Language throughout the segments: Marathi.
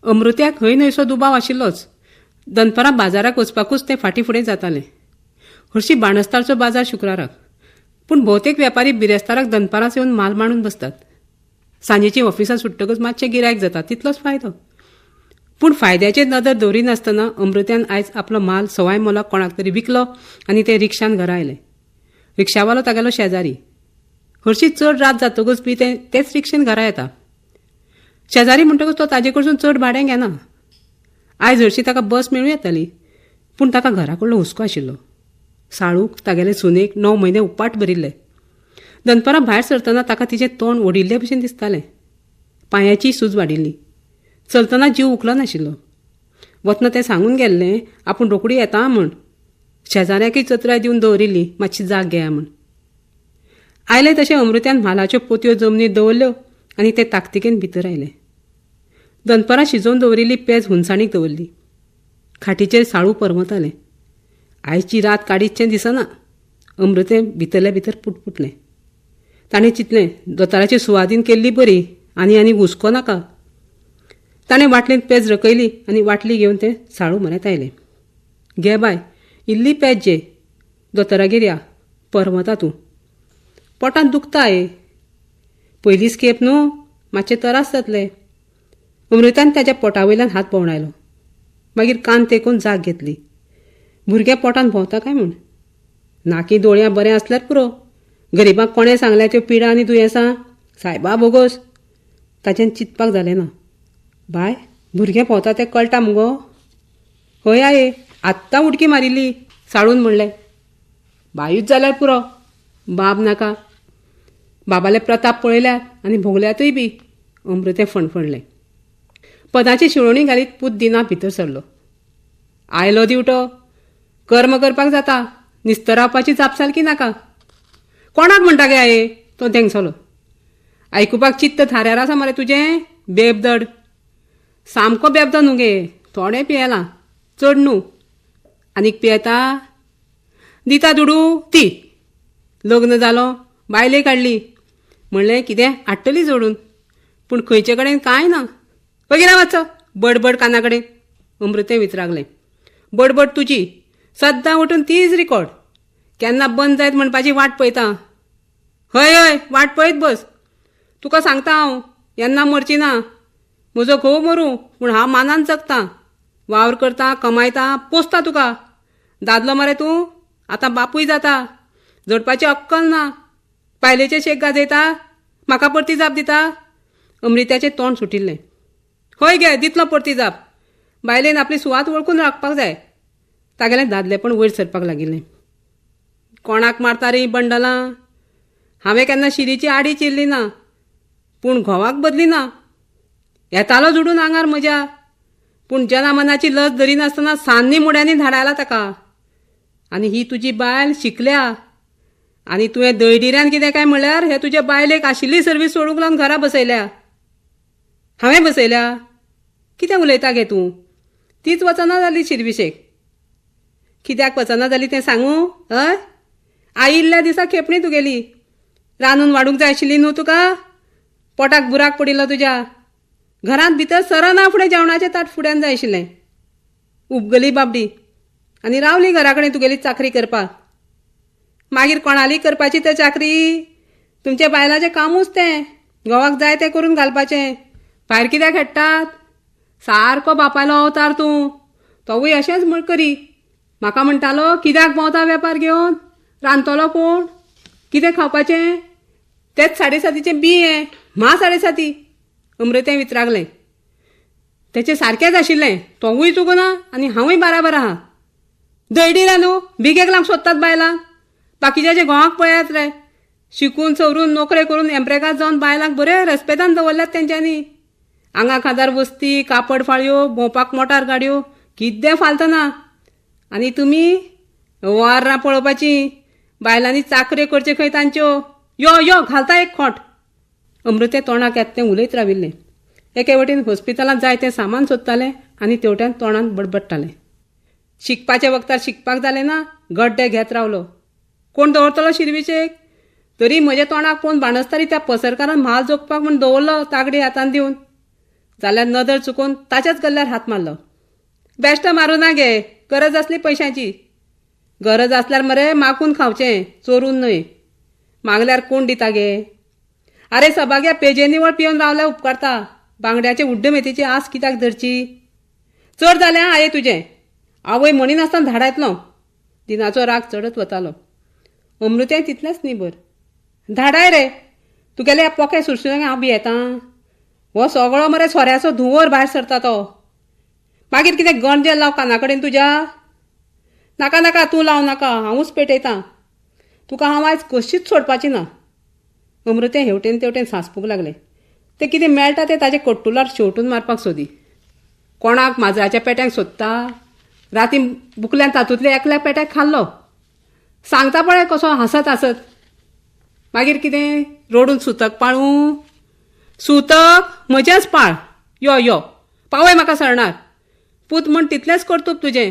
अमृत्याक खंय न्हयसो दुबाव आशिल्लोच. दनपारां बाजाराक वचपाकूच तें फाटीं फुडें जातालें. हरशीं बाणस्तारचो बाजार शुक्राराक, पूण भोवतेक वेपारी बिरेस्ताराक दनपारांच येवन माल मांडून बसतात. सांजेची ऑफिसां सुट्टकच मातशें गिरायक जाता, तितलोच फायदो. पूण फायद्याचेर नदर दवरिनासतना अमृत्यान आयज आपलो माल सवाय मोलाक कोणाक तरी विकलो आनी ते रिक्षान घरा आयले. रिक्षावालो तागेलो शेजारी. हरशीं चड रात जातकूच बी तेच रिक्षेन घरा येता. शेजारी म्हणटकूच तो ताजे कडसून चड भाडें घेना. आयज हरशीं ताका बस मेळूं येताली, पूण ताका घरा कडलो हुस्को आशिल्लो. साळूक तागेले सुनेक 9 म्हयने उपाट भरिल्ले. दनपारां भायर सरतना ताका तिचें तोंड ओडिल्ले भशेन दिसतालें. पांयाची सूज वाडिल्ली. चलतना जीव उखलो नाशिल्लो. वतना तें सांगून गेल्लें आपूण रोखडी येता म्हूण. शेजाऱ्याकय चत्राय दिवन दवरिल्ली, मातशी जाग घेया म्हूण. आयले तशें अमृत्यान म्हालाच्यो पोतयो जमनीर दवरल्यो आनी ते ताकतिकेन भितर आयले. दनपारां शिजोवन दवरिल्ली पेज हुंसाणीक दवरली. खाटीचेर साळू परमतालें. आयची रात काडीतशें दिसना. अमृतें भितरल्या भितर पुटपुटलें. ताणें चिंतलें, दोतोराची सुवादीन केल्ली बरी, आनी हुस्को नाका. ताणें वाटलेंत पेज रकयली आनी वाटली घेवन तें साळू म्हऱ्यांत आयलें. घे बाय, इल्ली पेज जे. दोतोरागेर या, परमता तूं. पोटांत दुखता पयलीच खेप न्हू, मातशे तरास जातले. अमृतान ताच्या पोटा वयल्यान हात भोंवडायलो. मागीर कान तेकून जाग घेतली. भुरग्या पोटान भोंवता काय म्हूण. नाकी दोळ्यां बरें आसल्यार पुरो. गरिबांक कोणें सांगल्या त्यो पिडा आनी दुयेंसां? सायबा बोगोस. ताच्यान चिंतपाक जालें ना. बाय, भुरगें भोंवता तें कळटा मुगो? हय आत्तां उडकी मारिल्ली, साळून म्हणलें. बायूच जाल्यार पुरो, बाब नाका. बाबाले प्रताप पळयल्यात आनी भोगल्यातूय बी. अमृतें फणफणलें. पदाची शिवणी घालीत पूत दिना भितर सरलो. आयलो दिवटो, कर्म करपाक जाता, निस्त रावपाची जापसालकी नाका. कोणाक म्हणटा गे तो धेंगसलो. आयकुपाक चित्त थाऱ्यार आसा मरे तुजें? बेबदड. सामको बेबदो न्हू गे, थोडें पियेलां, चड न्हू. आनीक पियेता? दिता दुडू ती. लग्न जालो, बायले काडली. म्हणलें कितें हाडटली जोडून, पूण खंयचे कडेन कांय ना. वगेरा वाचो, बडबड काना कडेन. अमृतें विचरागलें. बडबड तुजी, सद्दां उठून तीच रिकॉर्ड. केन्ना बंद जायत म्हणपाची वाट पळयता. हय वाट पळयत बस. तुका सांगता हांव, येन्ना मरची ना. म्हजो घोव मरूं, पूण हांव मानान जगतां. वावर करता, कमायता, पोसता तुका. दादलो मरे तूं, आतां बापूय जाता. जोडपाची अक्कल ना. पायलेचे शेक गाजयता, म्हाका परती जाप दिता. अमृत्याचें तोंड सुटिल्लें. हय गे, दितलो परती जाप. बायलेन आपली सुवात वळखून राखपाक जाय. तागेलें दादलेपण वयर सरपाक लागिल्लें. कोणाक मारता रे बंडलां? हांवें केन्ना शिरीची आडी चिरली ना, पूण घोवाक बदली ना. येतालो जोडून आंगार म्हज्या, पूण जनामनाची लज धरिनासतना सान्नी मुड्यांनी धाडायला ताका. आनी ही तुजी बायल शिकल्या, आनी तुवें दळदिऱ्यान कितें काय म्हणल्यार हे तुजे बायलेक आशिल्ली सर्वीस सोडूंक लावन घरा बसयल्या. हांवें बसयल्या? कितें उलयता गे तूं? तीच वचना जाली शिरविशेक. कित्याक वचना जाली तें सांगू? हय, आयिल्ल्या दिसा खेपणी तुगेली. रांदून वाडूंक जाय आशिल्ली न्हू तुका? पोटाक बुराक पडिल्लो तुज्या. घरांत भितर सरना फुडें जेवणाचें ताट फुड्यान जाय आशिल्लें. उपगली बाबडी आनी रावली घरा कडेन तुगेली चाकरी करपाक. मागीर कोणाली करपाची तें चाकरी? तुमच्या बायलाचें कामूच तें. घोवाक जाय तें करून घालपाचें. भायर कित्याक खेळटात? सारको बापायलो अवतार तूं. तोवूय अशेंच म्हण करी. म्हाका म्हणटालो कित्याक भोंवता वेपार घेवन? रांदतलो कोण? कितें खावपाचें? तेच 7:30चें बी म्हा 7:30. अमृतें विचरागलें. तेचें सारकेंच आशिल्लें. तोवूय चुकना आनी हांवूय बाराबर आहा. दळदिऱ्या न्हू, भिकेक लावंक सोदतात बायलांक. बाकीच्याचे घोवाक पळयात रे. शिकून सवरून नोकऱ्यो करून एम्प्रेकात जावन बायलांक बरे रेस्पेदान दवरल्यात तेंच्यांनी. आंगा खांदार वस्ती, कापड फाळयो, भोंवपाक मोटार गाडयो, कितें फालत ना. आनी तुमी वारां पळोवपाची, बायलांनी चाकऱ्यो करच्यो खंय तांच्यो. यो घालता एक खोट. अमृतें तोंडाक येता तें उलयत राविल्लें. एके वटेन हॉस्पिटलांत जाय तें सामान सोदतालें आनी तेवट्यान तोंडान बडबडटालें. शिकपाच्या वक्तार शिकपाक जालें ना, गड्डे घेत रावलो. कोण दवरतलो शिरविशेक? तरी म्हज्या तोंडाक पळोवन बाणस्तारी त्या पसरकारान म्हाल जोगपाक म्हूण दवरलो तागडी हातान दिवन. जाल्यार नदर चुकून ताच्याच गल्ल्यार हात मारलो. बेश्ट मारूं ना गे, गरज आसली पयशांची. गरज आसल्यार मरे मागून खावचें, चोरून न्हय. मागल्यार कोण दिता गे. आरे सबाग्या पेजे निवळ पिवन रावल्यार उपकारता. बांगड्याचे उड्ड मेथीची आस कित्याक धरची. चड जालें आये तुजें. आवय म्हणीनासतना धाडा येतलो. दिनाचो राग चडत वतालो. अमृतें तितलेंच न्ही बर. धाडाय रे, तुगेले पोके सुरसुऱ्यांक हांव भियेतां. हो सगळो मरे सोऱ्याचो धुंवर भायर सरता तो. मागीर कितें गणजेल लाव काना कडेन तुज्या. नाका नाका तूं लाव नाका, हांवूच पेटयतां. तुका हांव आयज कशीच सोडपाची ना. अमृतें हेवटेन तेवटेन सांसपूंक लागलें. तें कितें मेळटा तें ताचे कट्टुलार शेवटून मारपाक सोदी. कोणाक माजराच्या पेट्यांक सोदता. राती बुकल्यान तातूंतले एकल्या पेट्याक खाल्लो. सांगता पळय कसो हांसत हांसत. मागीर कितें रोडून सुतक पाळूं. सुतक म्हजेंच पाळ. यो यो पावय म्हाका सरणार. पूत म्हण तितलेंच कर्तूप तुजें.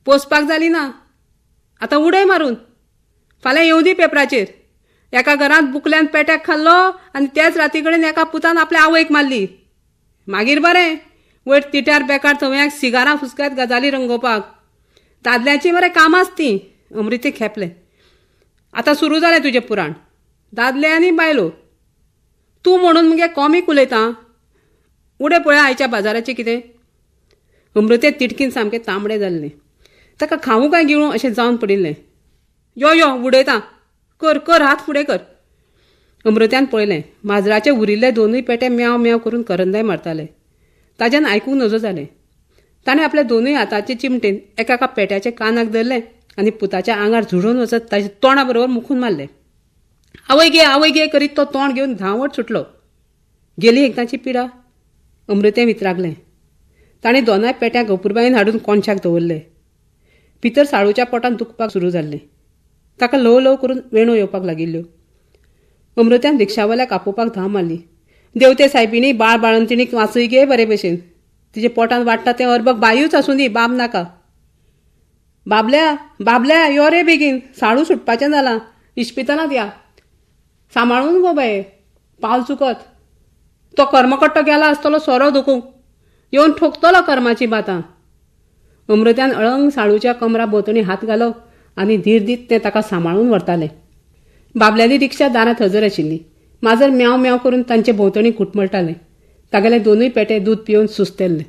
पोसपाक जाली ना. आतां उडय मारून. फाल्यां येवं दी पेपराचेर. एका घरांत बुकल्यान पेट्याक खाल्लो आनी त्याच राती कडेन एका पुतान आपल्या आवयक मारली. मागीर बरें वयर तिट्यार बेकार थवयांक सिगारां फुसक्यात गजाली रंगोवपाक. दादल्याची मरे कामांच तीं. अमृतें खेपलें. आतां सुरू जालें तुजें पुराण. दादले आनी बायलो. तूं म्हणून मगे कॉमीक उलयता. उडय पळय आयच्या बाजाराचें कितें. अमृतें तिडकीन सामकें तांबडें जाल्लें. ताका खावूं काय गिळूं अशें जावन पडिल्लें. यो यो उडयतां. कर कर हात फुडें कर. अमृत्यान पळयलें माजराचे उरिल्ले दोनूय पेटे म्याव म्याव करून करंदाय मारताले. ताच्यान आयकूंक नजो जालें. ताणें आपल्या दोनूय हाताचे चिमटेन एका पेट्याचे कानाक धरलें आनी पुताच्या आंगार झुडून वचत ताच्या तोंडा बरोबर मुखून मारलें. आवय गे करीत तो तोंड घेवन धांवत सुटलो. गेली एकदांची पिडा. अमृतें वितरागलें. ताणें दोनाय पेट्यांक अपुरबायेन हाडून कोणशाक दवरले. भितर साळूच्या पोटान दुखपाक सुरू जाल्लें. ताका ल्हव ल्हव करून वेणो येवपाक लागिल्ल्यो. अमृत्यान रिक्षावाल्याक आपोवपाक धांव मारली. देवते सायबीणी बाळ बाळंतिणीक वाचय गे बरे भशेन. तिचे पोटान वाडटा तें अर्बक बायूच आसूं दी, बाब नाका. बाबल्या यो रे बेगीन. साळू सुटपाचें जालां. इस्पितलांत या. सांबाळून गो बाये. पावल चुकत. तो कर्मकट्टो गेला आसतलो सोरो दुखूंक. येवन ठोकतलो कर्माची बातां. अमृत्यान अळंग साळूच्या कमरा भोंवतणी हात घालो आनी धीर दीत तें ताका सांबाळून व्हरतालें. बाबल्याली रिक्षा दारांत हजर आशिल्ली. माजर म्याव म्याव करून तांचे भोंवतणी घुटमळटालें. तागेले दोनूय पेटे दूद पिवन सुस्तेल्ले.